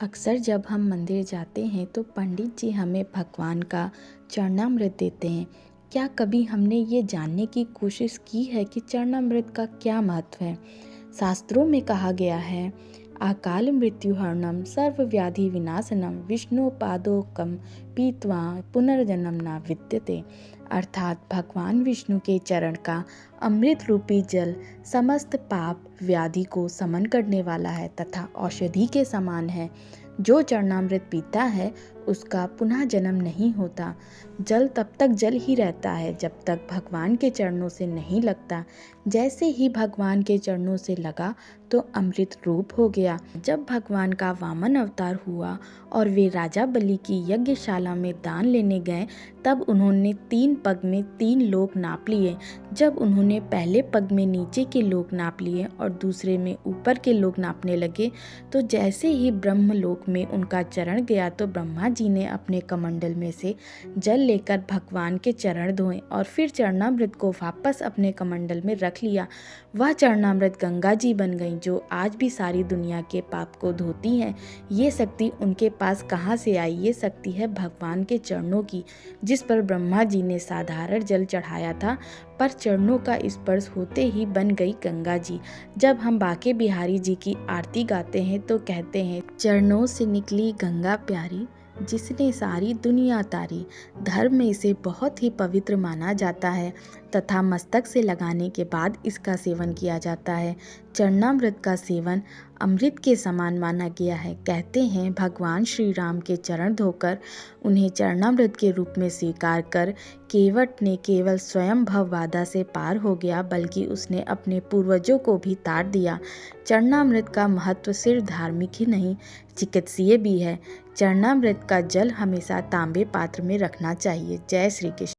अक्सर जब हम मंदिर जाते हैं तो पंडित जी हमें भगवान का चरणामृत देते हैं। क्या कभी हमने ये जानने की कोशिश की है कि चरणामृत का क्या महत्व है? शास्त्रों में कहा गया है, अकाल मृत्युहरणम सर्व व्याधि विनाशनम विष्णु पादोकम पीत्वा पुनर्जन्म न विद्यते। अर्थात भगवान विष्णु के चरण का अमृत रूपी जल समस्त पाप व्याधि को समन करने वाला है तथा औषधि के समान है। जो चरणामृत पीता है उसका पुनः जन्म नहीं होता। जल तब तक जल ही रहता है जब तक भगवान के चरणों से नहीं लगता। जैसे ही भगवान के चरणों से लगा तो अमृत रूप हो गया। जब भगवान का वामन अवतार हुआ और वे राजा बलि की यज्ञशाला में दान लेने गए, तब उन्होंने 3 पग में 3 लोक नाप लिए। जब उन्होंने पहले पग में नीचे के लोक नाप लिए और दूसरे में ऊपर के लोक नापने लगे, तो जैसे ही ब्रह्मलोक में उनका चरण गया तो ब्रह्मा जी ने अपने कमंडल में से जल लेकर भगवान के चरण धोए और फिर चरणामृत को वापस अपने कमंडल में रख लिया। वह चरणामृत गंगा जी बन गई जो आज भी सारी दुनिया के पाप को धोती हैं। ये शक्ति उनके पास कहाँ से आई? ये शक्ति है भगवान के चरणों की, जिस पर ब्रह्मा जी ने साधारण जल चढ़ाया था, पर चरणों का स्पर्श होते ही बन गई गंगा जी। जब हम बांके बिहारी जी की आरती गाते हैं तो कहते हैं, चरणों से निकली गंगा प्यारी, जिसने सारी दुनिया तारी। धर्म में इसे बहुत ही पवित्र माना जाता है तथा मस्तक से लगाने के बाद इसका सेवन किया जाता है। चरणामृत का सेवन अमृत के समान माना गया है। कहते हैं भगवान श्री राम के चरण धोकर उन्हें चरणामृत के रूप में स्वीकार कर केवट ने केवल स्वयं भव बाधा से पार हो गया, बल्कि उसने अपने पूर्वजों को भी तार दिया। चरणामृत का महत्व सिर्फ धार्मिक ही नहीं, चिकित्सीय भी है। चरणामृत का जल हमेशा तांबे पात्र में रखना चाहिए। जय श्री कृष्ण।